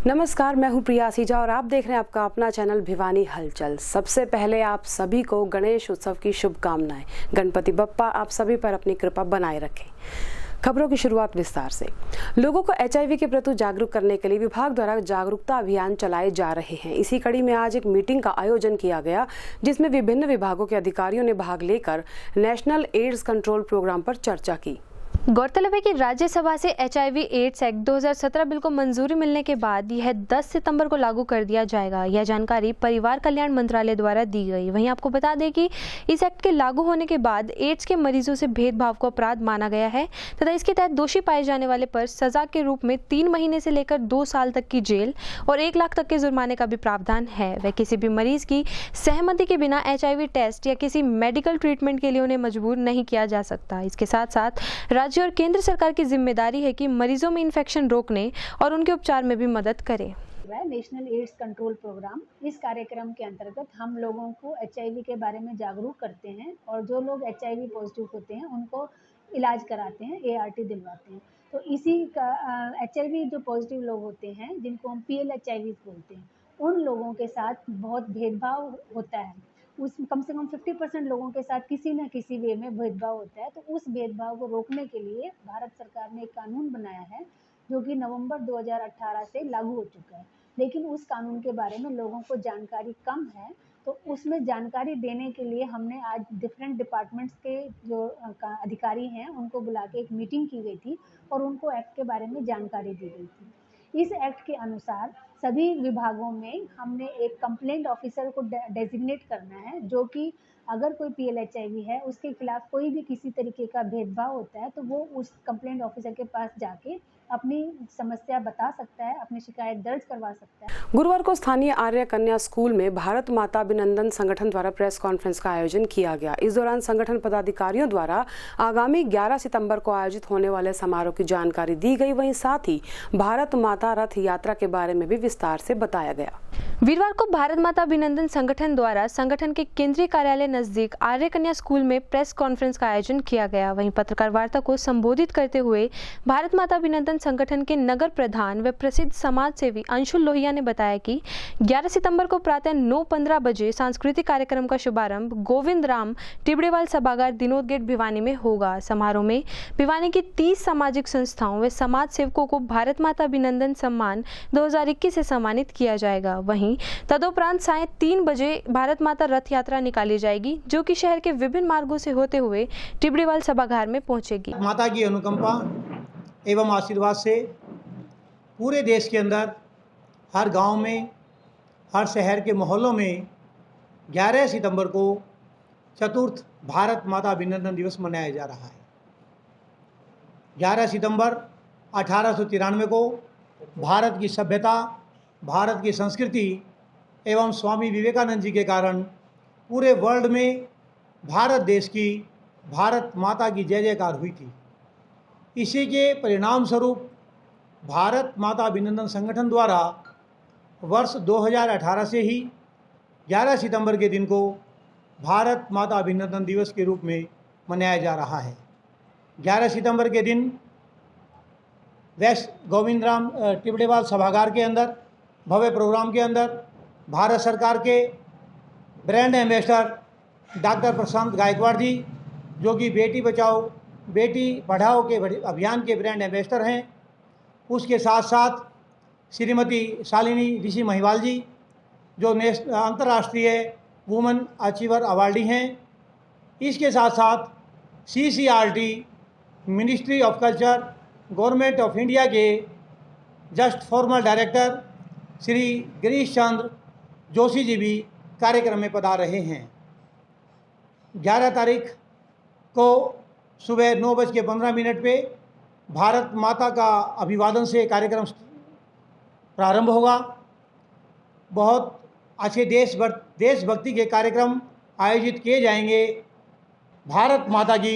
नमस्कार, मैं हूं प्रिया सीजा और आप देख रहे हैं आपका अपना चैनल भिवानी हलचल। सबसे पहले आप सभी को गणेश उत्सव की शुभकामनाएं। गणपति बप्पा आप सभी पर अपनी कृपा बनाए रखें। खबरों की शुरुआत विस्तार से। लोगों को HIV के प्रति जागरूक करने के लिए विभाग द्वारा जागरूकता अभियान चलाए जा रहे हैं। इसी कड़ी में आज एक मीटिंग का आयोजन किया गया, जिसमें विभिन्न विभागों के अधिकारियों ने भाग लेकर नेशनल एड्स कंट्रोल प्रोग्राम पर चर्चा की। गौरतलब है कि राज्यसभा से HIV एड्स एक्ट 2017 बिल को मंजूरी मिलने के बाद यह 10 सितंबर को लागू कर दिया जाएगा। यह जानकारी परिवार कल्याण मंत्रालय द्वारा दी गई। वहीं आपको बता दें कि इस एक्ट के लागू होने के बाद एड्स के मरीजों से भेदभाव को अपराध माना गया है तथा इसके तहत दोषी पाए जाने वाले पर सजा के रूप में 3 महीने से लेकर 2 साल तक की जेल और 1 लाख तक के जुर्माने का भी प्रावधान है। वह किसी भी मरीज की सहमति के बिना HIV टेस्ट या किसी मेडिकल ट्रीटमेंट के लिए उन्हें मजबूर नहीं किया जा सकता। इसके साथ साथ राज्य और केंद्र सरकार की जिम्मेदारी है कि मरीजों में इन्फेक्शन रोकने और उनके उपचार में भी मदद करें। नेशनल एड्स कंट्रोल प्रोग्राम, इस कार्यक्रम के अंतर्गत हम लोगों को HIV के बारे में जागरूक करते हैं और जो लोग HIV पॉजिटिव होते हैं उनको इलाज कराते हैं, ART दिलवाते हैं। तो इसी का HIV जो पॉजिटिव लोग होते हैं, जिनको हम PLHIV बोलते हैं, उन लोगों के साथ बहुत भेदभाव होता है। उस कम से कम 50% लोगों के साथ किसी न किसी वे में भेदभाव होता है। तो उस भेदभाव को रोकने के लिए भारत सरकार ने एक कानून बनाया है, जो कि नवंबर 2018 से लागू हो चुका है। लेकिन उस कानून के बारे में लोगों को जानकारी कम है, तो उसमें जानकारी देने के लिए हमने आज डिफरेंट डिपार्टमेंट्स के जो अधिकारी हैं उनको बुला के एक मीटिंग की गई थी और उनको एक्ट के बारे में जानकारी दी गई थी। इस एक्ट के अनुसार सभी विभागों में हमने एक कंप्लेंट ऑफिसर को डेजिग्नेट करना है, जो कि अगर कोई PLHIV है, उसके खिलाफ कोई भी किसी तरीके का भेदभाव होता है तो वो उस कंप्लेंट ऑफिसर के पास जाके अपनी समस्या बता सकता है, अपनी शिकायत दर्ज करवा सकता है। गुरुवार को स्थानीय आर्य कन्या स्कूल में भारत माता अभिनंदन संगठन द्वारा प्रेस कॉन्फ्रेंस का आयोजन किया गया। इस दौरान संगठन पदाधिकारियों द्वारा आगामी 11 सितंबर को आयोजित होने वाले समारोह की जानकारी दी गई। वहीं साथ ही भारत माता रथ यात्रा के बारे में भी विस्तार से बताया गया। वीरवार को भारत माता अभिनंदन संगठन द्वारा संगठन के केंद्रीय कार्यालय नजदीक आर्य कन्या स्कूल में प्रेस कॉन्फ्रेंस का आयोजन किया गया। वहीं पत्रकार वार्ता को संबोधित करते हुए भारत माता अभिनंदन संगठन के नगर प्रधान व प्रसिद्ध समाज सेवी अंशुल लोहिया ने बताया कि 11 सितंबर को प्रातः 9:15 बजे सांस्कृतिक कार्यक्रम का शुभारंभ गोविंद राम टिबड़ेवाल सभागार दिनोद गेट भिवानी में होगा। समारोह में भिवानी की 30 सामाजिक संस्थाओं व समाज सेवकों को भारत माता अभिनंदन सम्मान 2021 से सम्मानित किया जाएगा। वहीं तदोपरांत सायं 3 बजे भारत माता रथ यात्रा निकाली जाएगी, जो कि शहर के विभिन्न मार्गों से होते हुए टिबड़ेवाल सभागार में पहुंचेगी। माता की अनुकंपा एवं आशीर्वाद से पूरे देश के अंदर हर गांव में, हर शहर के मोहल्लों में 11 सितंबर को चतुर्थ भारत माता अभिनंदन दिवस मनाया जा रहा है। 11 सितंबर 1893 को भारत की सभ्यता, भारत की संस्कृति एवं स्वामी विवेकानंद जी के कारण पूरे वर्ल्ड में भारत देश की, भारत माता की जय जयकार हुई थी। इसी के परिणाम स्वरूप भारत माता अभिनंदन संगठन द्वारा वर्ष 2018 से ही 11 सितंबर के दिन को भारत माता अभिनंदन दिवस के रूप में मनाया जा रहा है। 11 सितंबर के दिन वेस्ट गोविंद राम टिबड़ेवाल सभागार के अंदर भव्य प्रोग्राम के अंदर भारत सरकार के ब्रांड एम्बेसडर डॉक्टर प्रशांत गायकवाड़ जी, जो कि बेटी बचाओ बेटी पढ़ाओ के अभियान के ब्रांड एम्बेसडर हैं, उसके साथ साथ श्रीमती शालिनी ऋषि महिवाल जी, जो अंतर्राष्ट्रीय वुमेन अचीवर अवार्डी हैं। इसके साथ साथ CCRT, ministry of culture, government of India के just formal director Shri Girish Chandra Joshi ji भी कार्यक्रम में पधार रहे हैं। 11 तारीख को सुबह 9:15 पे भारत माता का अभिवादन से कार्यक्रम प्रारंभ होगा। बहुत अच्छे देशभक्ति के कार्यक्रम आयोजित किए जाएंगे। भारत माता की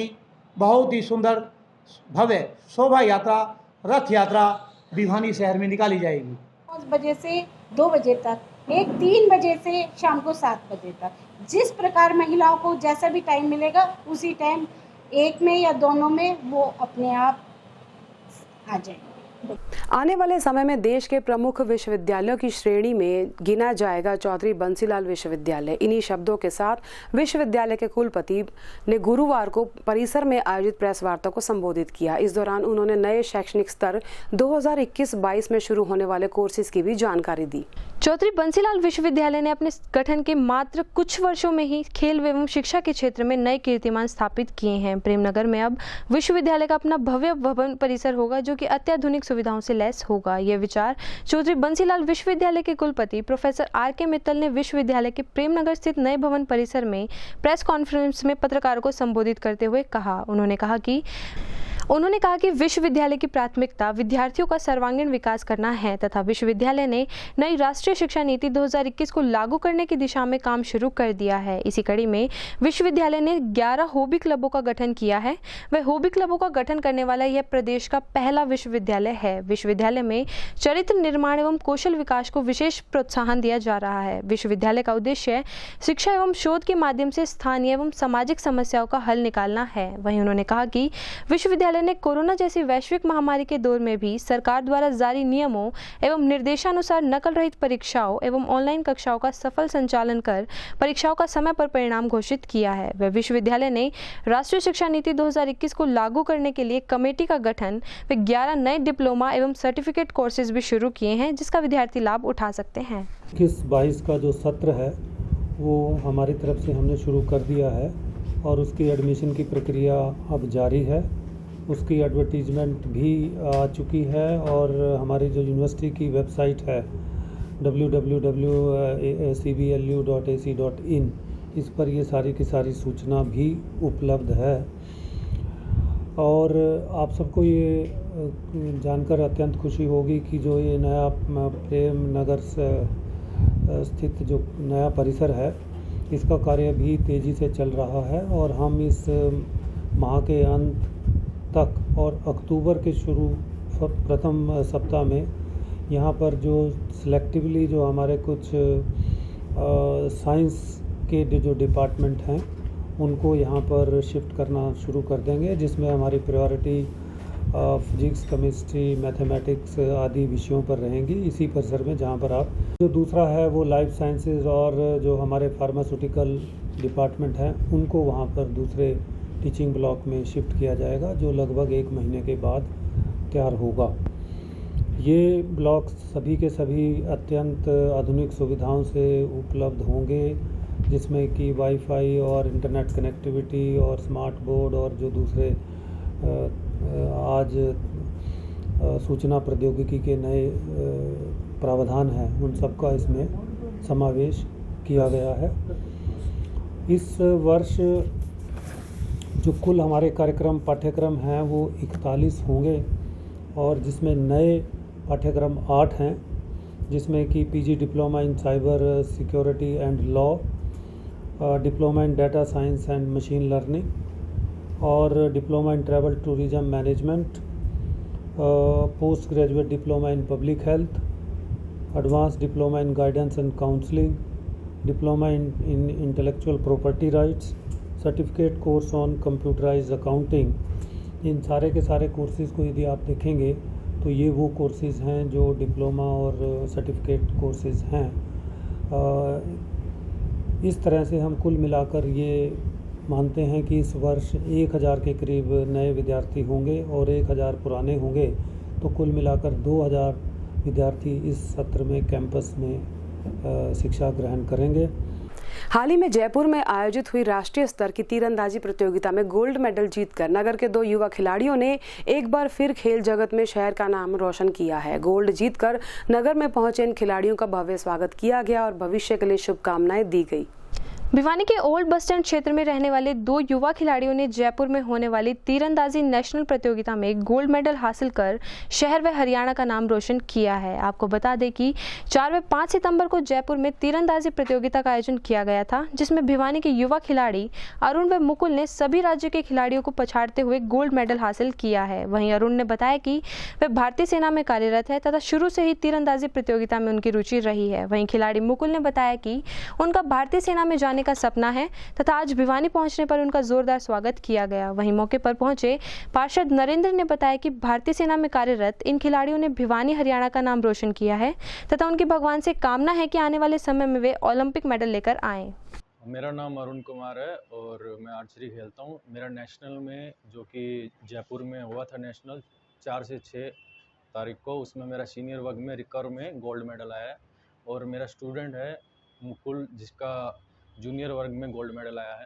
बहुत ही सुंदर भव्य शोभा यात्रा, रथ यात्रा भिवानी शहर में निकाली जाएगी। 5 बजे से 2 बजे तक, एक 3 बजे से शाम को 7 बजे तक जिस प्रकार महिलाओं को जैसा भी टाइम मिलेगा उसी टाइम एक में या दोनों में वो अपने आप आ जाएंगे। आने वाले समय में देश के प्रमुख विश्वविद्यालयों की श्रेणी में गिना जाएगा चौधरी बंसीलाल विश्वविद्यालय। इन्हीं शब्दों के साथ विश्वविद्यालय के कुलपति ने गुरुवार को परिसर में आयोजित प्रेस वार्ता को संबोधित किया। इस दौरान उन्होंने नए शैक्षणिक स्तर 2021-22 में शुरू होने वाले कोर्सेज की भी जानकारी दी। चौधरी बंसीलाल विश्वविद्यालय ने अपने गठन के मात्र कुछ वर्षों में ही खेल एवं शिक्षा के क्षेत्र में नए कीर्तिमान स्थापित किए हैं। प्रेमनगर में अब विश्वविद्यालय का अपना भव्य भवन परिसर होगा जो कि अत्याधुनिक सुविधाओं से लैस होगा। यह विचार चौधरी बंसीलाल विश्वविद्यालय के कुलपति प्रोफेसर आर.के. मित्तल ने विश्वविद्यालय के प्रेमनगर स्थित नए भवन परिसर में प्रेस कॉन्फ्रेंस में पत्रकारों को संबोधित करते हुए कहा। उन्होंने कहा कि विश्वविद्यालय की प्राथमिकता विद्यार्थियों का सर्वांगीण विकास करना है तथा विश्वविद्यालय ने नई राष्ट्रीय शिक्षा नीति 2021 को लागू करने की दिशा में काम शुरू कर दिया है। इसी कड़ी में विश्वविद्यालय ने 11 हॉबी क्लबों का गठन किया है। वह हॉबी क्लबों का गठन करने वाला यह प्रदेश का पहला विश्वविद्यालय है। विश्वविद्यालय में चरित्र निर्माण एवं कौशल विकास को विशेष प्रोत्साहन दिया जा रहा है। विश्वविद्यालय का उद्देश्य शिक्षा एवं शोध के माध्यम से स्थानीय एवं सामाजिक समस्याओं का हल निकालना है। वहीं उन्होंने कहा कि विश्वविद्यालय ने कोरोना जैसी वैश्विक महामारी के दौर में भी सरकार द्वारा जारी नियमों एवं निर्देशानुसार नकल रहित परीक्षाओं एवं ऑनलाइन कक्षाओं का सफल संचालन कर परीक्षाओं का समय पर परिणाम घोषित किया है। वह विश्वविद्यालय ने राष्ट्रीय शिक्षा नीति 2021 को लागू करने के लिए कमेटी का गठन व 11 नए डिप्लोमा एवं सर्टिफिकेट कोर्सेज भी शुरू किए हैं जिसका विद्यार्थी लाभ उठा सकते हैं। 21-22 का जो सत्र है वो हमारी तरफ से हमने शुरू कर दिया है और उसकी एडमिशन की प्रक्रिया अब जारी है। उसकी एडवर्टीजमेंट भी आ चुकी है और हमारी जो यूनिवर्सिटी की वेबसाइट है www.cblu.ac.in इस पर ये सारी की सारी सूचना भी उपलब्ध है। और आप सबको ये जानकर अत्यंत खुशी होगी कि जो ये नया प्रेम नगर स्थित जो नया परिसर है इसका कार्य भी तेज़ी से चल रहा है और हम इस माह के अंत तक और अक्टूबर के प्रथम सप्ताह में यहाँ पर जो सिलेक्टिवली जो हमारे कुछ साइंस के जो डिपार्टमेंट हैं उनको यहाँ पर शिफ्ट करना शुरू कर देंगे, जिसमें हमारी प्रायोरिटी फिजिक्स, केमिस्ट्री, मैथमेटिक्स आदि विषयों पर रहेंगी इसी परिसर में। जहाँ पर आप जो दूसरा है वो लाइफ साइंसेज और जो हमारे फार्मास्यूटिकल डिपार्टमेंट हैं उनको वहाँ पर दूसरे टीचिंग ब्लॉक में शिफ्ट किया जाएगा जो लगभग 1 महीने के बाद तैयार होगा। ये ब्लॉक सभी के सभी अत्यंत आधुनिक सुविधाओं से उपलब्ध होंगे जिसमें कि वाईफाई और इंटरनेट कनेक्टिविटी और स्मार्ट बोर्ड और जो दूसरे आज सूचना प्रौद्योगिकी के नए प्रावधान हैं उन सबका इसमें समावेश किया गया है। इस वर्ष जो कुल हमारे पाठ्यक्रम हैं वो 41 होंगे और जिसमें नए पाठ्यक्रम 8 हैं, जिसमें कि PG diploma in cyber security and law, diploma in data science and machine learning और diploma in travel tourism management, post graduate diploma in public health, advance diploma in guidance and counselling, diploma in intellectual property rights, certificate course on computerised accounting. इन सारे के सारे courses को यदि आप देखेंगे तो ये वो कोर्सेज़ हैं जो डिप्लोमा और सर्टिफिकेट कोर्सेज़ हैं। इस तरह से हम कुल मिलाकर ये मानते हैं कि इस वर्ष 1000 के करीब नए विद्यार्थी होंगे और 1000 पुराने होंगे, तो कुल मिलाकर 2000 विद्यार्थी इस सत्र में कैंपस में शिक्षा ग्रहण करेंगे। हाल ही में जयपुर में आयोजित हुई राष्ट्रीय स्तर की तीरंदाजी प्रतियोगिता में गोल्ड मेडल जीतकर नगर के 2 युवा खिलाड़ियों ने एक बार फिर खेल जगत में शहर का नाम रोशन किया है। गोल्ड जीतकर नगर में पहुंचे इन खिलाड़ियों का भव्य स्वागत किया गया और भविष्य के लिए शुभकामनाएं दी गई। भिवानी के ओल्ड बस स्टैंड क्षेत्र में रहने वाले 2 युवा खिलाड़ियों ने जयपुर में होने वाली तीरंदाजी नेशनल प्रतियोगिता में गोल्ड मेडल हासिल कर शहर व हरियाणा का नाम रोशन किया है। आपको बता दें कि 4 व 5 सितंबर को जयपुर में तीरंदाजी प्रतियोगिता का आयोजन किया गया था, जिसमें भिवानी के युवा खिलाड़ी अरुण व मुकुल ने सभी राज्यों के खिलाड़ियों को पछाड़ते हुए गोल्ड मेडल हासिल किया है। वहीं अरुण ने बताया कि वह भारतीय सेना में कार्यरत है तथा शुरू से ही तीरंदाजी प्रतियोगिता में उनकी रुचि रही है। वहीं खिलाड़ी मुकुल ने बताया कि उनका भारतीय सेना में जाने दिलाने का सपना है तथा आज भिवानी पहुंचने पर उनका जोरदार स्वागत किया गया। वहीं मौके पर पहुंचे पार्षद नरेंद्र ने बताया कि भारतीय सेना में कार्यरत इन खिलाड़ियों ने भिवानी हरियाणा का नाम रोशन किया है तथा उनकी भगवान से कामना है कि आने वाले समय में वे ओलंपिक मेडल लेकर आएं। मेरा नाम अरुण कुमार है और मैं आर्चरी खेलता हूँ। मेरा नेशनल में जो कि जयपुर में हुआ था नेशनल 4 से 6 तारीख को, उसमें मेरा सीनियर वर्ग में रिकर्व में गोल्ड मेडल आया है। और मेरा स्टूडेंट है मुकुल जिसका जूनियर वर्ग में गोल्ड मेडल आया है।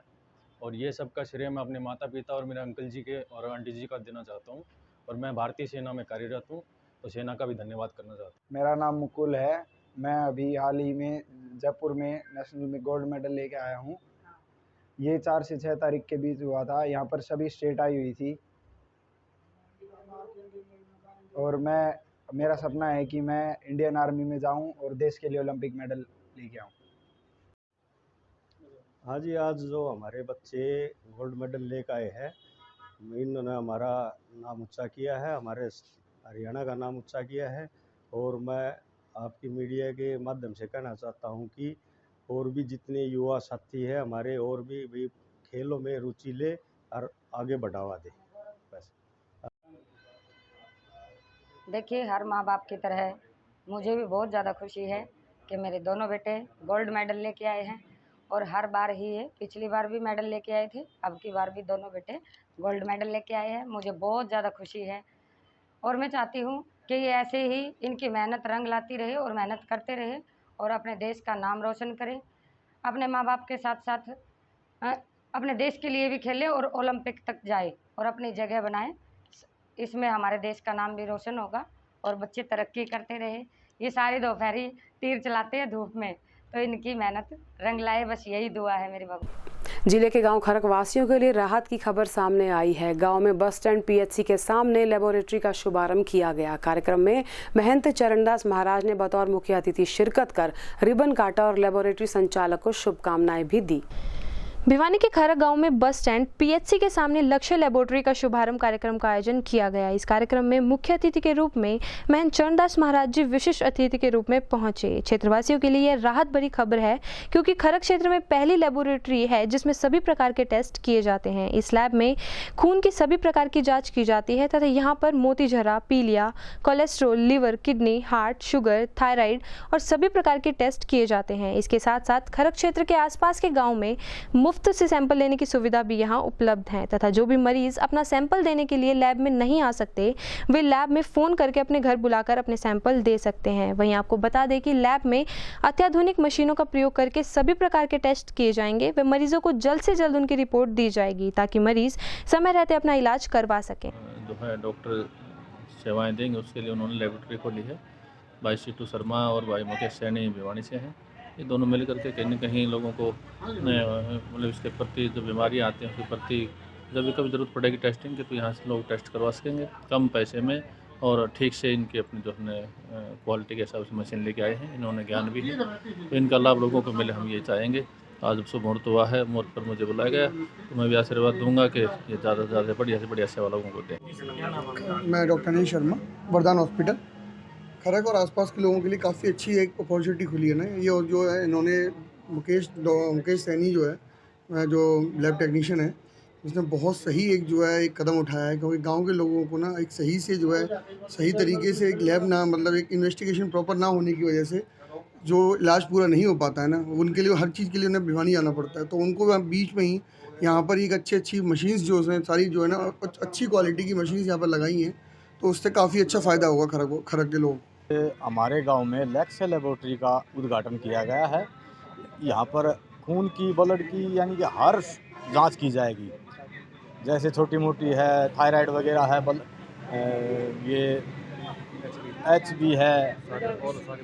और ये सब का श्रेय मैं अपने माता पिता और मेरे अंकल जी के और आंटी जी का देना चाहता हूँ। और मैं भारतीय सेना में कार्यरत हूँ तो सेना का भी धन्यवाद करना चाहता हूँ। मेरा नाम मुकुल है। मैं अभी हाल ही में जयपुर में नेशनल में गोल्ड मेडल लेके आया हूँ। ये 4 से 6 तारीख के बीच हुआ था। यहाँ पर सभी स्टेट आई हुई थी और मेरा सपना है कि मैं इंडियन आर्मी में जाऊँ और देश के लिए ओलंपिक मेडल लेके आऊँ। हाँ जी, आज जो हमारे बच्चे गोल्ड मेडल लेकर आए हैं, इन्होंने हमारा नाम ऊंचा किया है, हमारे हरियाणा का नाम ऊंचा किया है। और मैं आपकी मीडिया के माध्यम से कहना चाहता हूं कि और भी जितने युवा साथी हैं हमारे और भी खेलों में रुचि ले और आगे बढ़ावा दे। बस देखिए, हर माँ बाप की तरह मुझे भी बहुत ज़्यादा खुशी है कि मेरे दोनों बेटे गोल्ड मेडल लेके आए हैं। और हर बार ही है, पिछली बार भी मेडल लेके आए थे, अब की बार भी दोनों बेटे गोल्ड मेडल लेके आए हैं। मुझे बहुत ज़्यादा खुशी है और मैं चाहती हूँ कि ये ऐसे ही इनकी मेहनत रंग लाती रहे और मेहनत करते रहे और अपने देश का नाम रोशन करें। अपने माँ बाप के साथ साथ अपने देश के लिए भी खेले और ओलंपिक तक जाए और अपनी जगह बनाए। इसमें हमारे देश का नाम भी रोशन होगा और बच्चे तरक्की करते रहे। ये सारी दोपहरी तीर चलाते हैं धूप में, तो इनकी मेहनत रंग लाए, बस यही दुआ है मेरी भगवान। जिले के गांव खरक वासियों के लिए राहत की खबर सामने आई है। गांव में बस स्टैंड पीएचसी के सामने लेबोरेटरी का शुभारंभ किया गया। कार्यक्रम में महंत चरणदास महाराज ने बतौर मुख्य अतिथि शिरकत कर रिबन काटा और लेबोरेटरी संचालक को शुभकामनाएं भी दी। भिवानी के खरक गांव में बस स्टैंड पीएचसी के सामने लक्ष्य लेबोरेटरी का शुभारंभ कार्यक्रम का आयोजन किया गया। इस कार्यक्रम में मुख्य अतिथि के रूप में महंत चरणदास महाराज जी विशिष्ट अतिथि के रूप में पहुंचे। क्षेत्रवासियों के लिए राहत भरी खबर है क्योंकि खरक क्षेत्र में पहली लेबोरेटरी है जिसमें सभी प्रकार के टेस्ट किए जाते हैं। इस लैब में खून की सभी प्रकार की जाँच की जाती है तथा यहाँ पर मोतीझरा, पीलिया, cholesterol, liver, kidney, heart, sugar, thyroid और सभी प्रकार के टेस्ट किए जाते हैं। इसके साथ साथ खरक क्षेत्र के आसपास के गाँव में मुफ्त से सैंपल लेने की सुविधा भी यहां उपलब्ध है तथा जो भी मरीज अपना सैंपल देने के लिए लैब में नहीं आ सकते वे लैब में फ़ोन करके अपने घर बुलाकर अपने सैंपल दे सकते हैं। वहीं आपको बता दें कि लैब में अत्याधुनिक मशीनों का प्रयोग करके सभी प्रकार के टेस्ट किए जाएंगे व मरीजों को जल्द से जल्द उनकी रिपोर्ट दी जाएगी ताकि मरीज समय रहते अपना इलाज करवा सकें। जो है डॉक्टर सेवाएँ देंगे उसके लिए उन्होंने लेबोरेटरी खोली है। भाई सीटू शर्मा और भाई मुकेश सैनी भिवानी से हैं। ये दोनों मिल करके कहीं न कहीं लोगों को मतलब इसके प्रति जो बीमारियाँ आती हैं उसके प्रति जब भी कभी ज़रूरत पड़ेगी टेस्टिंग की तो यहाँ से लोग टेस्ट करवा सकेंगे कम पैसे में और ठीक से। इनकी अपनी जो हमने क्वालिटी के हिसाब से मशीन लेके आए हैं, इन्होंने ज्ञान भी है तो इनका लाभ लोगों को मिले, हम ये चाहेंगे। आज शुभ मुहूर्त हुआ है, मुहूर्त पर मुझे बुलाया गया तो मैं भी आशीर्वाद दूंगा कि ये ज़्यादा से ज़्यादा बढ़िया से बढ़िया सेवा लोगों को दें। मैं डॉक्टर अनिल शर्मा, वरदान हॉस्पिटल खरक और आसपास के लोगों के लिए काफ़ी अच्छी एक अपॉर्चुनिटी खुली है ना ये। और जो है इन्होंने मुकेश सैनी जो है जो लैब टेक्नीशियन है, उसने बहुत सही एक जो है एक कदम उठाया है क्योंकि गांव के लोगों को ना एक सही से जो है सही तरीके से एक लैब ना मतलब एक इन्वेस्टिगेशन प्रॉपर ना होने की वजह से जो इलाज पूरा नहीं हो पाता है ना, उनके लिए हर चीज़ के लिए उन्हें भिवानी आना पड़ता है। तो उनको बीच में ही यहाँ पर एक अच्छी मशीन्स जो है सारी जो है ना अच्छी क्वालिटी की मशीन्स यहाँ पर लगाई हैं तो उससे काफ़ी अच्छा फ़ायदा होगा खरक के लोग। हमारे गांव में लक्ष्य लेबोरेटरी का उद्घाटन किया गया है। यहाँ पर खून की, ब्लड की यानी कि हर जांच की जाएगी, जैसे छोटी मोटी है, थायराइड वगैरह है, ये HB है।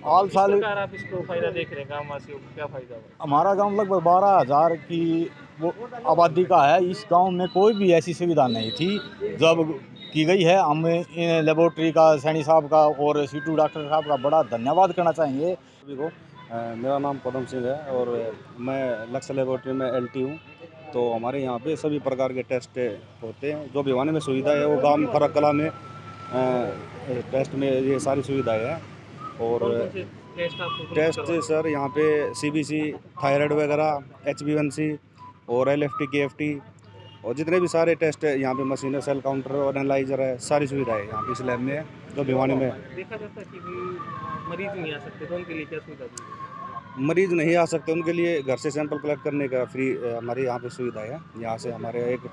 ऑल साल आप इसको फायदा देख रहे हैं, गाँव वासियों को क्या फायदा होगा? हमारा गांव लगभग 12,000 की वो आबादी का है। इस गांव में कोई भी ऐसी सुविधा नहीं थी जब की गई है। हम इन लेबोरेटरी का, सैनी साहब का और सीटू डॉक्टर साहब का बड़ा धन्यवाद करना चाहेंगे सभी को। मेरा नाम पदम सिंह है और मैं लक्ष्य लेबोरेटरी में LT हूँ। तो हमारे यहाँ पे सभी प्रकार के टेस्ट होते हैं। जो भिवानी में सुविधा है वो गांव खरक कला में टेस्ट में ये सारी सुविधाएं हैं। और टेस्ट आपको टेस्ट सर यहाँ पे CBC, थायराइड वगैरह, HbA1c और LFT, KFT और जितने भी सारे टेस्ट है यहाँ पे मशीन है, सेल काउंटर और एनालाइजर है, सारी सुविधाएं यहाँ पे इस लैब में है जो भिवानी में है। देखा जाता है कि मरीज नहीं आ सकते तो उनके लिए क्या सुविधा दी? मरीज नहीं आ सकते उनके लिए घर से सैंपल कलेक्ट करने का फ्री हमारे यहाँ पे सुविधा है। यहाँ से हमारे एक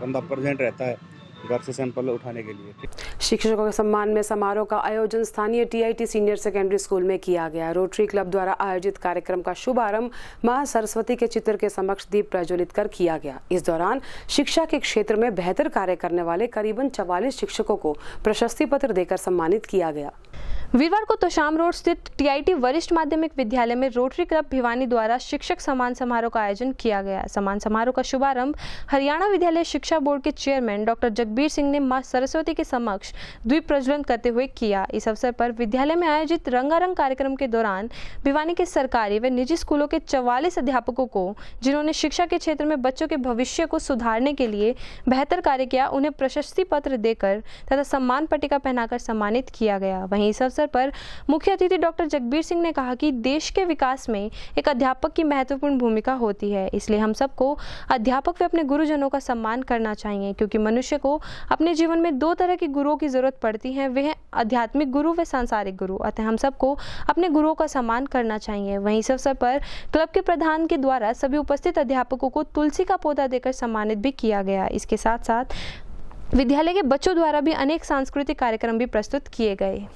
बंदा प्रेजेंट रहता है घर से सैंपल उठाने के लिए। शिक्षकों के सम्मान में समारोह का आयोजन स्थानीय TIT सीनियर सेकेंडरी स्कूल में किया गया। रोटरी क्लब द्वारा आयोजित कार्यक्रम का शुभारंभ मां सरस्वती के चित्र के समक्ष दीप प्रज्वलित कर किया गया। इस दौरान शिक्षा के क्षेत्र में बेहतर कार्य करने वाले करीबन 44 शिक्षकों को प्रशस्ति पत्र देकर सम्मानित किया गया। वीरवार को तोशाम रोड स्थित TIT वरिष्ठ माध्यमिक विद्यालय में रोटरी क्लब भिवानी द्वारा शिक्षक सम्मान समारोह का आयोजन किया गया। सम्मान समारोह का शुभारंभ हरियाणा विद्यालय शिक्षा बोर्ड के चेयरमैन डॉक्टर जगबीर सिंह ने मां सरस्वती के समक्ष द्वीप प्रज्वलन करते हुए किया। इस अवसर पर विद्यालय में आयोजित रंगारंग कार्यक्रम के दौरान भिवानी के सरकारी व निजी स्कूलों के 44 अध्यापकों को जिन्होंने शिक्षा के क्षेत्र में बच्चों के भविष्य को सुधारने के लिए बेहतर कार्य किया, उन्हें प्रशस्ति पत्र देकर तथा सम्मान पट्टिका पहनाकर सम्मानित किया गया। वहीं इस अवसर पर मुख्य अतिथि डॉक्टर जगबीर सिंह ने कहा कि देश के विकास में एक अध्यापक की महत्वपूर्ण भूमिका होती है, इसलिए हम सबको अध्यापक व अपने गुरुजनों का सम्मान करना चाहिए, क्योंकि मनुष्य को अपने जीवन में 2 तरह के गुरुओं की जरूरत पड़ती है, वे हैं आध्यात्मिक गुरु व सांसारिक गुरु। अतः हम सबको अपने गुरुओं का सम्मान करना चाहिए। वहीं इस अवसर पर क्लब के प्रधान के द्वारा सभी उपस्थित अध्यापकों को तुलसी का पौधा देकर सम्मानित भी किया गया। इसके साथ साथ विद्यालय के बच्चों द्वारा भी अनेक सांस्कृतिक कार्यक्रम भी प्रस्तुत किए गए।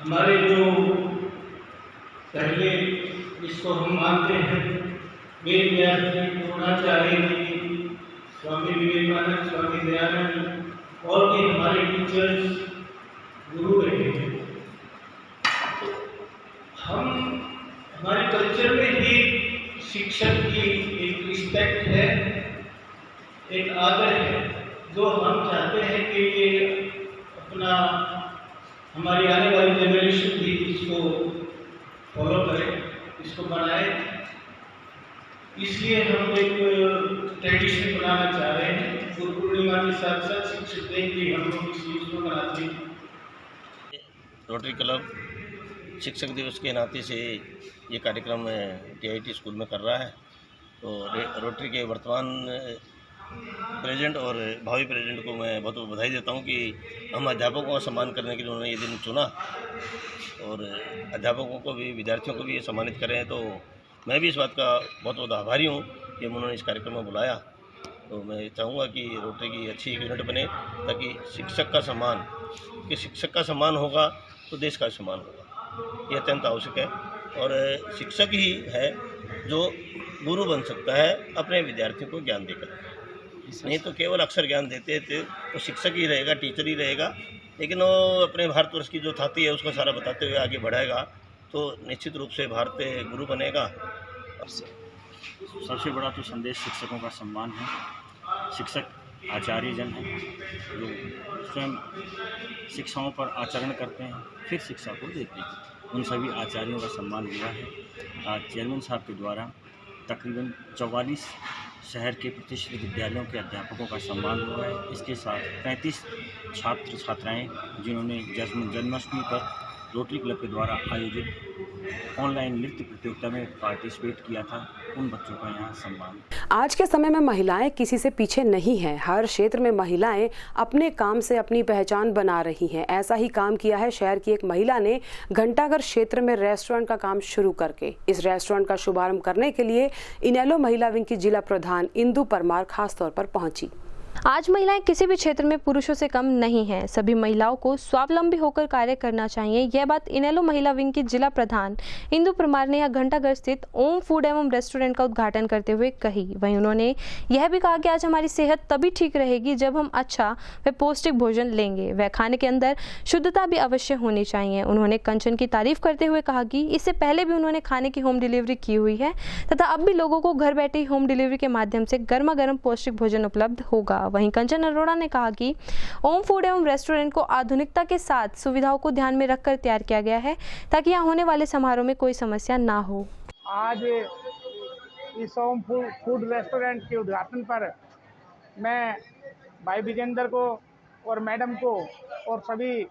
हमारे जो पहले इसको हम मानते हैं वेद व्यास जी, द्रोणाचार्य जी, स्वामी विवेकानंद, स्वामी दयानंद और भी हमारे टीचर्स गुरु रहे हैं। हम हमारे कल्चर में ही शिक्षक की एक रिस्पेक्ट है, एक आदर है, जो हम चाहते हैं कि ये अपना हमारी आने वाली जनरेशन भी इसको फॉलो करे, इसको बनाए। इसलिए हम एक ट्रेडिशन बनाना चाह रहे हैं। गुरु पूर्णिमा के साथ साथ शिक्षक दिन भी हम लोग इस चीज़ को मनाते हैं। रोटरी क्लब शिक्षक दिवस के नाते से ये कार्यक्रम TIT स्कूल में कर रहा है। तो रोटरी के वर्तमान प्रेजेंट और भावी प्रेजेंट को मैं बहुत बधाई देता हूं कि हम अध्यापकों का सम्मान करने के लिए उन्होंने ये दिन चुना और अध्यापकों को भी, विद्यार्थियों को भी ये सम्मानित करें। तो मैं भी इस बात का बहुत बहुत आभारी हूं कि उन्होंने इस कार्यक्रम में बुलाया। तो मैं चाहूँगा कि रोटरी की अच्छी यूनिट बने, ताकि शिक्षक का सम्मान होगा तो देश का सम्मान होगा। ये अत्यंत आवश्यक है और शिक्षक ही है जो गुरु बन सकता है अपने विद्यार्थियों को ज्ञान देकर। नहीं तो केवल अक्षर ज्ञान देते थे तो शिक्षक ही रहेगा, टीचर ही रहेगा, लेकिन वो अपने भारतवर्ष की जो थाती है उसको सारा बताते हुए आगे बढ़ाएगा तो निश्चित रूप से भारत गुरु बनेगा। सबसे बड़ा तो संदेश शिक्षकों का सम्मान है। शिक्षक आचार्य जन हैं जो स्वयं शिक्षाओं पर आचरण करते हैं, फिर शिक्षा को देते हैं। उन सभी आचार्यों का सम्मान हुआ है। आज चेयरमैन साहब के द्वारा तकरीबन 44 शहर के प्रतिष्ठित विद्यालयों के अध्यापकों का सम्मान हुआ है। इसके साथ 35 छात्र छात्राएं जिन्होंने जन्माष्टमी पर रोटरी क्लब के द्वारा आयोजित ऑनलाइन नृत्य प्रतियोगिता में पार्टिसिपेट किया था, उन बच्चों का यहाँ सम्मान। आज के समय में महिलाएं किसी से पीछे नहीं हैं। हर क्षेत्र में महिलाएं अपने काम से अपनी पहचान बना रही हैं। ऐसा ही काम किया है शहर की एक महिला ने घंटाघर क्षेत्र में रेस्टोरेंट का काम शुरू करके। इस रेस्टोरेंट का शुभारंभ करने के लिए इनेलो महिला विंग की जिला प्रधान इंदु परमार खास तौर पर पहुंची। आज महिलाएं किसी भी क्षेत्र में पुरुषों से कम नहीं हैं। सभी महिलाओं को स्वावलंबी होकर कार्य करना चाहिए। यह बात इनेलो महिला विंग की जिला प्रधान इंदु परमार ने घंटाघर स्थित ओम फूड एवं रेस्टोरेंट का उद्घाटन करते हुए कही। वहीं उन्होंने यह भी कहा कि आज हमारी सेहत तभी ठीक रहेगी जब हम अच्छा व पौष्टिक भोजन लेंगे। वह खाने के अंदर शुद्धता भी अवश्य होनी चाहिए। उन्होंने कंचन की तारीफ करते हुए कहा कि इससे पहले भी उन्होंने खाने की होम डिलीवरी की हुई है तथा अब भी लोगों को घर बैठे ही होम डिलीवरी के माध्यम से गर्मा गर्म पौष्टिक भोजन उपलब्ध होगा। वहीं कंचन अरोड़ा ने कहा कि ओम फूड एवं रेस्टोरेंट को आधुनिकता के साथ सुविधाओं को ध्यान में रखकर तैयार किया गया है ताकि यहाँ होने वाले समारोह में कोई समस्या ना हो। आज इस ओम फूड रेस्टोरेंट के उद्घाटन पर मैं भाई विजेंद्र को और मैडम को और सभी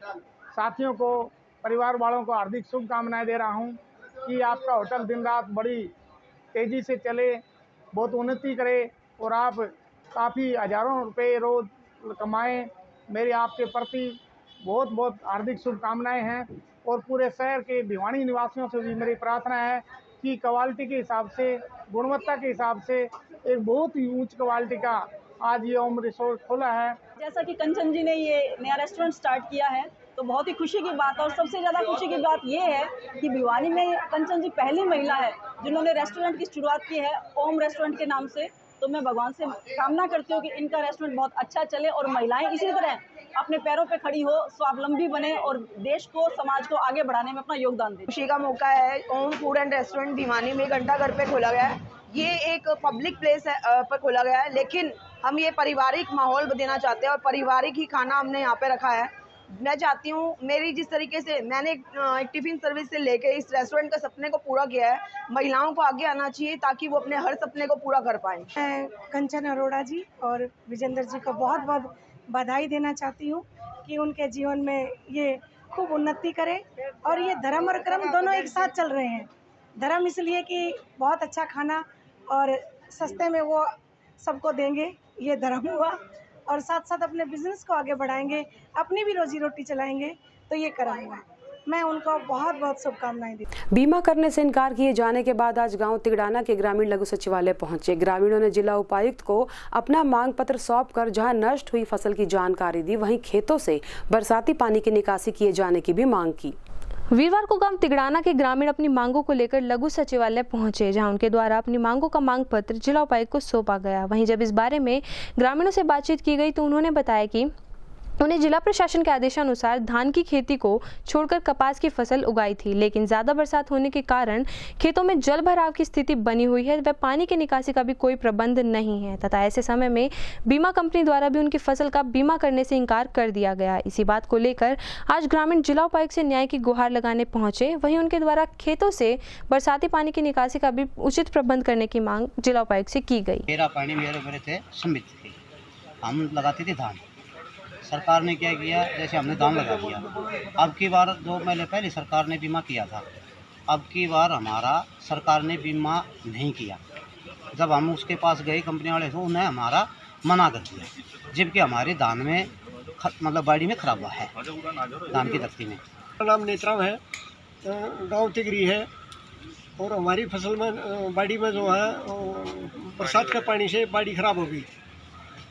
साथियों को, परिवार वालों को हार्दिक शुभकामनाएं दे रहा हूं कि आपका होटल दिन रात बड़ी तेज़ी से चले, बहुत उन्नति करे और आप काफ़ी हज़ारों रुपए रोज़ कमाएं। मेरी आपके प्रति बहुत बहुत हार्दिक शुभकामनाएं हैं और पूरे शहर के भिवानी निवासियों से भी मेरी प्रार्थना है कि क्वालिटी के हिसाब से, गुणवत्ता के हिसाब से एक बहुत ही उच्च क्वालिटी का आज ये ओम रिसोर्ट खोला है। जैसा कि कंचन जी ने ये नया रेस्टोरेंट स्टार्ट किया है तो बहुत ही खुशी की बात है और सबसे ज़्यादा खुशी की बात ये है कि भिवानी में कंचन जी पहली महिला है जिन्होंने रेस्टोरेंट की शुरुआत की है ओम रेस्टोरेंट के नाम से। तो मैं भगवान से कामना करती हूँ कि इनका रेस्टोरेंट बहुत अच्छा चले और महिलाएं इसी तरह अपने पैरों पे खड़ी हो, स्वावलंबी बने और देश को, समाज को आगे बढ़ाने में अपना योगदान दें। खुशी का मौका है। ओम फूड एंड रेस्टोरेंट भिवानी में घंटाघर पे खोला गया है। ये एक पब्लिक प्लेस पर खोला गया है, लेकिन हम ये पारिवारिक माहौल देना चाहते हैं और पारिवारिक ही खाना हमने यहाँ पे रखा है। मैं चाहती हूँ, मेरी जिस तरीके से मैंने एक टिफ़िन सर्विस से लेके इस रेस्टोरेंट के सपने को पूरा किया है, महिलाओं को आगे आना चाहिए ताकि वो अपने हर सपने को पूरा कर पाएँ। मैं कंचन अरोड़ा जी और विजेंद्र जी को बहुत बहुत बधाई देना चाहती हूँ कि उनके जीवन में ये खूब उन्नति करे और ये धर्म और कर्म दोनों एक साथ चल रहे हैं। धर्म इसलिए कि बहुत अच्छा खाना और सस्ते में वो सबको देंगे, ये धर्म हुआ, और साथ साथ अपने बिजनेस को आगे बढ़ाएंगे, अपनी भी रोजी रोटी चलाएंगे, तो ये कर्म हुआ। मैं उनको बहुत बहुत शुभकामनाएं देती हूं। बीमा करने से इनकार किए जाने के बाद आज गांव तिगड़ाना के ग्रामीण लघु सचिवालय पहुंचे। ग्रामीणों ने जिला उपायुक्त को अपना मांग पत्र सौंपकर जहां नष्ट हुई फसल की जानकारी दी, वहीं खेतों से बरसाती पानी की निकासी किए जाने की भी मांग की। वीरवार को गांव तिगड़ाना के ग्रामीण अपनी मांगों को लेकर लघु सचिवालय पहुंचे, जहां उनके द्वारा अपनी मांगों का मांग पत्र जिला उपायुक्त को सौंपा गया। वहीं जब इस बारे में ग्रामीणों से बातचीत की गई तो उन्होंने बताया कि उन्हें जिला प्रशासन के आदेशानुसार धान की खेती को छोड़कर कपास की फसल उगाई थी, लेकिन ज़्यादा बरसात होने के कारण खेतों में जल भराव की स्थिति बनी हुई है व पानी की निकासी का भी कोई प्रबंध नहीं है तथा ऐसे समय में बीमा कंपनी द्वारा भी उनकी फसल का बीमा करने से इनकार कर दिया गया। इसी बात को लेकर आज ग्रामीण जिला उपायुक्त से न्याय की गुहार लगाने पहुंचे। वहीं उनके द्वारा खेतों से बरसाती पानी की निकासी का भी उचित प्रबंध करने की मांग जिला उपायुक्त से की गई। मेरा पानी मेरे थे सीमित थे, हम लगाते थे धान। सरकार ने क्या किया, जैसे हमने धान लगा दिया। अब की बार 2 महीने पहले सरकार ने बीमा किया था, अब की बार हमारा सरकार ने बीमा नहीं किया। जब हम उसके पास गए कंपनी वाले तो उन्हें हमारा मना कर दिया, जबकि हमारे धान में मतलब बाड़ी में खराब हुआ है, धान की तख्ती में। मेरा नाम नेत्राम है, गांव तिगरी है और हमारी फसल में बाड़ी में जो है बरसात के पानी से बाड़ी खराब हो गई,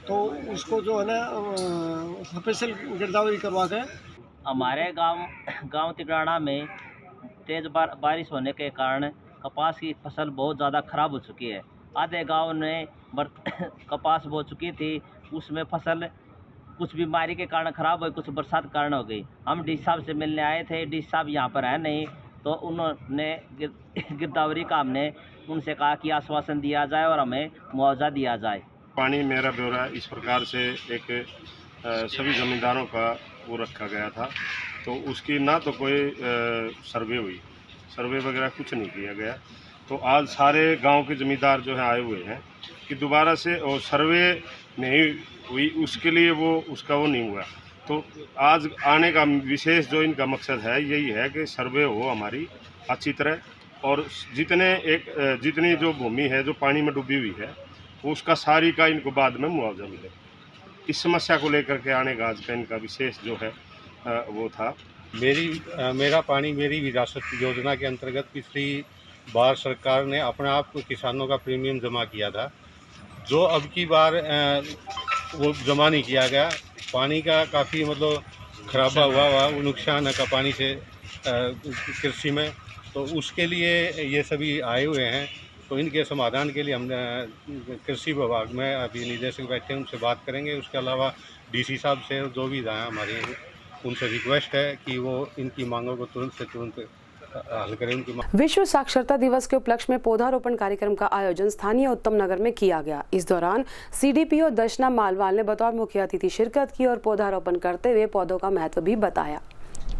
तो उसको जो है ना स्पेशल गिरदावरी करवा के। हमारे गांव तिगड़ाना में तेज़ बारिश होने के कारण कपास की फसल बहुत ज़्यादा ख़राब हो चुकी है। आधे गांव में कपास बो चुकी थी, उसमें फसल कुछ बीमारी के कारण ख़राब हुई, कुछ बरसात के कारण हो गई। हम डी साहब से मिलने आए थे, डी साहब यहाँ पर है नहीं, तो उन्होंने गिरदावरी का हमने उनसे कहा कि आश्वासन दिया जाए और हमें मुआवजा दिया जाए। पानी मेरा ब्यौरा इस प्रकार से एक सभी ज़मींदारों का वो रखा गया था, तो उसकी ना तो कोई सर्वे वगैरह कुछ नहीं किया गया। तो आज सारे गांव के ज़मींदार जो है आए हुए हैं कि दोबारा से और सर्वे नहीं हुई, उसके लिए उसका वो नहीं हुआ। तो आज आने का विशेष जो इनका मकसद है यही है कि सर्वे हो हमारी अच्छी तरह, और जितनी जो भूमि है जो पानी में डूबी हुई है उसका सारी का इनको बाद में मुआवजा मिले। इस समस्या को लेकर के आने का आज का इनका विशेष जो है वो था। मेरा पानी मेरी विरासत योजना के अंतर्गत पिछली बार सरकार ने अपने आप को किसानों का प्रीमियम जमा किया था, जो अब की बार वो जमा नहीं किया गया। पानी का काफ़ी मतलब खराबा हुआ वो नुकसान है का पानी से कृषि में, तो उसके लिए ये सभी आए हुए हैं। तो इनके समाधान के लिए हम कृषि विभाग में अभी निदेशक बैठे हैं, उनसे बात करेंगे। उसके अलावा डीसी साहब से जो भी हैं हमारी, उनसे रिक्वेस्ट है कि वो इनकी मांगों को तुरंत से तुरंत हल करें। उनकी विश्व साक्षरता दिवस के उपलक्ष्य में पौधारोपण कार्यक्रम का आयोजन स्थानीय उत्तम नगर में किया गया। इस दौरान सीडीपीओ दर्शना मालवाल ने बतौर मुख्य अतिथि शिरकत की और पौधारोपण करते हुए पौधों का महत्व भी बताया।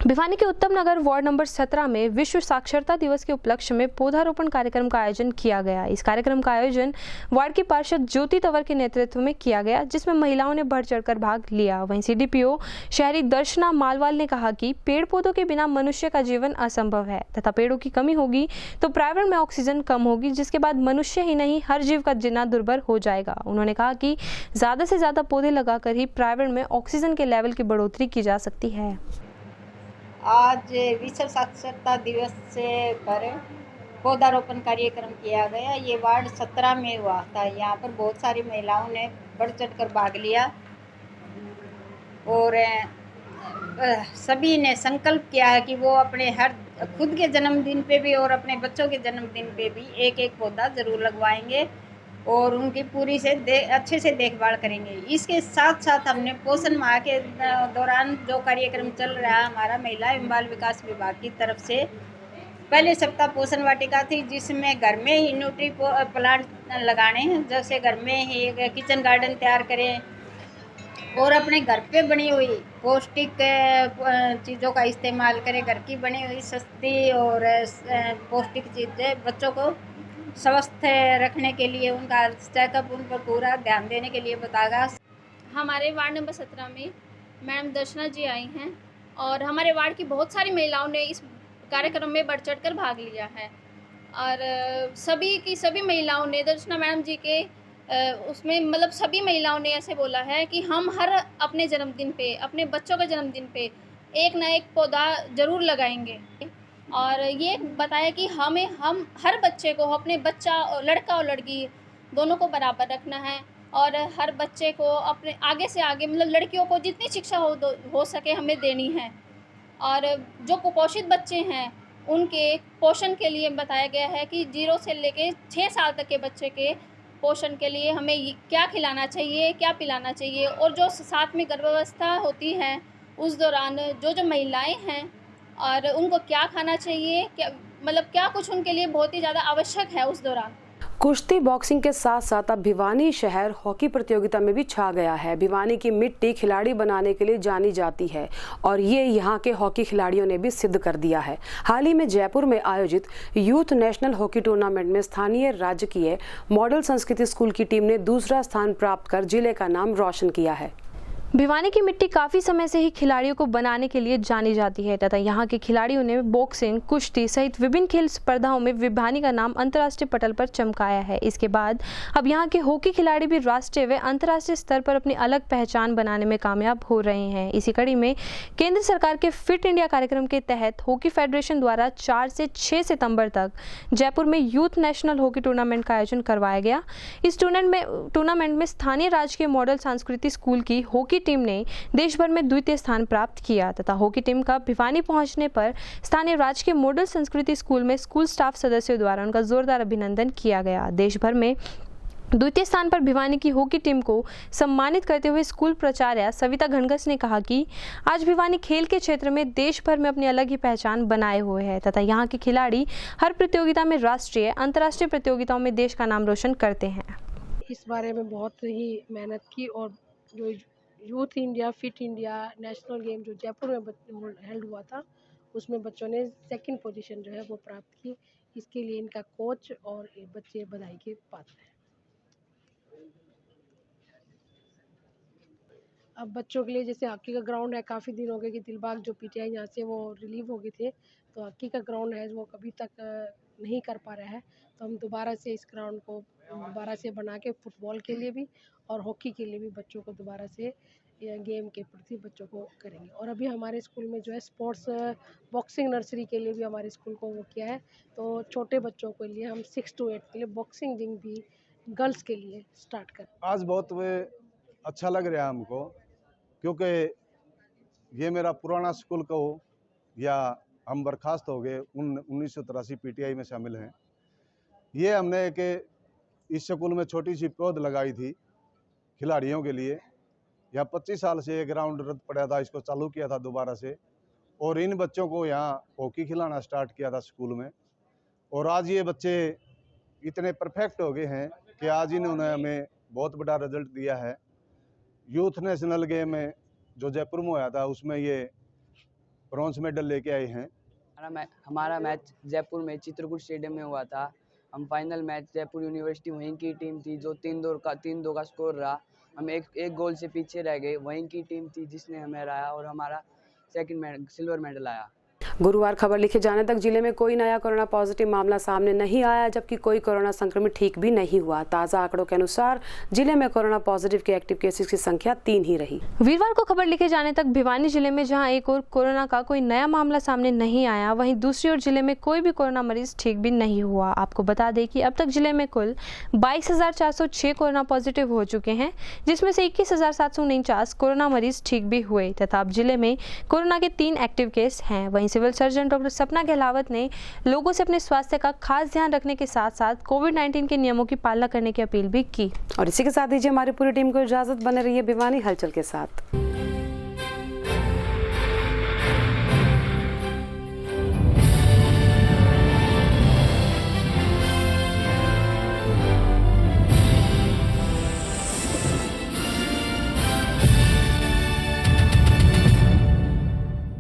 भिवानी के उत्तम नगर वार्ड नंबर 17 में विश्व साक्षरता दिवस के उपलक्ष्य में पौधारोपण कार्यक्रम का आयोजन किया गया। इस कार्यक्रम का आयोजन वार्ड की पार्षद ज्योति तंवर के नेतृत्व में किया गया, जिसमें महिलाओं ने बढ़ चढ़कर भाग लिया। वहीं सीडीपीओ शहरी दर्शना मालवाल ने कहा कि पेड़ पौधों के बिना मनुष्य का जीवन असंभव है तथा पेड़ों की कमी होगी तो पर्यावरण में ऑक्सीजन कम होगी, जिसके बाद मनुष्य ही नहीं हर जीव का जीना दुर्भर हो जाएगा। उन्होंने कहा कि ज़्यादा से ज़्यादा पौधे लगाकर ही पर्यावरण में ऑक्सीजन के लेवल की बढ़ोतरी की जा सकती है। आज विश्व साक्षरता दिवस से पर पौधारोपण कार्यक्रम किया गया। ये वार्ड 17 में हुआ था। यहाँ पर बहुत सारी महिलाओं ने बढ़ चढ़कर भाग लिया और सभी ने संकल्प किया है कि वो अपने हर खुद के जन्मदिन पे भी और अपने बच्चों के जन्मदिन पे भी एक एक पौधा ज़रूर लगवाएंगे और उनकी पूरी से अच्छे से देखभाल करेंगे। इसके साथ साथ हमने पोषण माह के दौरान जो कार्यक्रम चल रहा है हमारा महिला एवं बाल विकास विभाग की तरफ से, पहले सप्ताह पोषण वाटिका थी जिसमें घर में ही न्यूट्री प्लांट लगाने हैं, जैसे घर में ही किचन गार्डन तैयार करें और अपने घर पे बनी हुई पौष्टिक चीज़ों का इस्तेमाल करें। घर की बनी हुई सस्ती और पौष्टिक चीज़ें बच्चों को स्वस्थ रखने के लिए उनका चेकअप उन पर पूरा ध्यान देने के लिए बताएगा। हमारे वार्ड नंबर 17 में मैडम दर्शना जी आई हैं और हमारे वार्ड की बहुत सारी महिलाओं ने इस कार्यक्रम में बढ़ चढ़कर भाग लिया है और सभी महिलाओं ने दर्शना मैडम जी के उसमें मतलब सभी महिलाओं ने ऐसे बोला है कि हम हर अपने जन्मदिन पे, अपने बच्चों के जन्मदिन पे एक ना एक पौधा ज़रूर लगाएंगे और ये बताया कि हम हर बच्चे को, अपने बच्चा और लड़का और लड़की दोनों को बराबर रखना है और हर बच्चे को अपने आगे से आगे मतलब लड़कियों को जितनी शिक्षा हो सके हमें देनी है। और जो कुपोषित बच्चे हैं उनके पोषण के लिए बताया गया है कि 0 से लेके 6 साल तक के बच्चे के पोषण के लिए हमें क्या खिलाना चाहिए, क्या पिलाना चाहिए और जो साथ में गर्भावस्था होती है उस दौरान जो महिलाएं हैं और उनको क्या खाना चाहिए, क्या कुछ उनके लिए बहुत ही ज़्यादा आवश्यक है उस दौरान। कुश्ती बॉक्सिंग के साथ साथ अब भिवानी शहर हॉकी प्रतियोगिता में भी छा गया है। भिवानी की मिट्टी खिलाड़ी बनाने के लिए जानी जाती है और ये यहाँ के हॉकी खिलाड़ियों ने भी सिद्ध कर दिया है। हाल ही में जयपुर में आयोजित यूथ नेशनल हॉकी टूर्नामेंट में स्थानीय राजकीय मॉडल संस्कृति स्कूल की टीम ने दूसरा स्थान प्राप्त कर जिले का नाम रोशन किया है। भिवानी की मिट्टी काफ़ी समय से ही खिलाड़ियों को बनाने के लिए जानी जाती है तथा यहाँ के खिलाड़ियों ने बॉक्सिंग, कुश्ती सहित विभिन्न खेल स्पर्धाओं में भिवानी का नाम अंतर्राष्ट्रीय पटल पर चमकाया है। इसके बाद अब यहाँ के हॉकी खिलाड़ी भी राष्ट्रीय व अंतर्राष्ट्रीय स्तर पर अपनी अलग पहचान बनाने में कामयाब हो रहे हैं। इसी कड़ी में केंद्र सरकार के फिट इंडिया कार्यक्रम के तहत हॉकी फेडरेशन द्वारा 4 से 6 सितम्बर तक जयपुर में यूथ नेशनल हॉकी टूर्नामेंट का आयोजन करवाया गया। इस टूर्नामेंट में स्थानीय राजकीय मॉडल संस्कृति स्कूल की हॉकी टीम ने देश भर में द्वितीय स्थान प्राप्त किया तथा हॉकी टीम का भिवानी पहुंचने पर स्थानीय राजकीय मॉडल संस्कृति स्कूल में स्कूल स्टाफ सदस्यों द्वारा उनका जोरदार अभिनंदन किया गया। देश भर में द्वितीय स्थान पर भिवानी की हॉकी टीम को सम्मानित करते हुए स्कूल प्राचार्य सविता घनघस ने कहा कि आज भिवानी खेल के क्षेत्र में देश भर में अपनी अलग ही पहचान बनाए हुए है तथा यहाँ के खिलाड़ी हर प्रतियोगिता में राष्ट्रीय अंतर्राष्ट्रीय प्रतियोगिताओं में देश का नाम रोशन करते हैं। इस बारे में बहुत ही मेहनत की और जो youth India fit India national game जो जयपुर में हेल्ड हुआ था उसमें बच्चों ने 2nd पोजीशन जो है वो प्राप्त की। इसके लिए इनका कोच और बच्चे बधाई के पात्र हैं। अब बच्चों के लिए जैसे हॉकी का ग्राउंड है, काफ़ी दिन हो गए कि दिलबाग जो पीटीआई यहाँ से वो रिलीव हो गए थे, तो हॉकी का ग्राउंड है वो कभी तक नहीं कर पा रहा है, तो हम दोबारा से इस ग्राउंड को दोबारा से बना के फुटबॉल के लिए भी और हॉकी के लिए भी बच्चों को दोबारा से गेम के प्रति बच्चों को करेंगे। और अभी हमारे स्कूल में जो है स्पोर्ट्स बॉक्सिंग नर्सरी के लिए भी हमारे स्कूल को वो किया है, तो छोटे बच्चों के लिए हम 6 to 8 के लिए बॉक्सिंग विंग भी गर्ल्स के लिए स्टार्ट करें। आज बहुत अच्छा लग रहा है हमको, क्योंकि ये मेरा पुराना स्कूल कहो या हम बर्खास्त हो गए 1983 पीटीआई में शामिल हैं। ये हमने एक इस स्कूल में छोटी सी पौध लगाई थी खिलाड़ियों के लिए। यहाँ 25 साल से ये ग्राउंड रद्द पड़ा था, इसको चालू किया था दोबारा से, और इन बच्चों को यहाँ हॉकी खिलाना स्टार्ट किया था स्कूल में। और आज ये बच्चे इतने परफेक्ट हो गए हैं कि आज इन्होंने हमें बहुत बड़ा रिजल्ट दिया है। यूथ नेशनल गेम में जो जयपुर में हुआ था उसमें ये ब्रॉन्ज मेडल लेके आए हैं। हमारा मैच जयपुर में चित्रकूट स्टेडियम में हुआ था। हम फाइनल मैच जयपुर यूनिवर्सिटी वहीं की टीम थी जो 3-2 का स्कोर रहा। हम एक गोल से पीछे रह गए। वहीं की टीम थी जिसने हमें हराया और हमारा सिल्वर मेडल आया। गुरुवार खबर लिखे जाने तक जिले में कोई नया कोरोना पॉजिटिव मामला सामने नहीं आया, जबकि कोई कोरोना संक्रमित ठीक भी नहीं हुआ। ताज़ा आंकड़ों के अनुसार जिले में कोरोना पॉजिटिव के एक्टिव केसेस की संख्या 3 ही रही। वीरवार को खबर लिखे जाने तक भिवानी जिले में जहां एक और कोरोना का कोई नया मामला सामने नहीं आया, वहीं दूसरी ओर जिले में कोई भी कोरोना मरीज ठीक भी नहीं हुआ। आपको बता दें कि अब तक जिले में कुल 22,406 कोरोना पॉजिटिव हो चुके हैं, जिसमें से 21,749 कोरोना मरीज ठीक भी हुए तथा अब जिले में कोरोना के 3 एक्टिव केस हैं। वहीं सिविल सर्जन डॉक्टर सपना गहलावत ने लोगों से अपने स्वास्थ्य का खास ध्यान रखने के साथ साथ कोविड-19 के नियमों की पालना करने की अपील भी की। और इसी के साथ दीजिए हमारी पूरी टीम को इजाजत। बने रहिए भिवानी हलचल के साथ।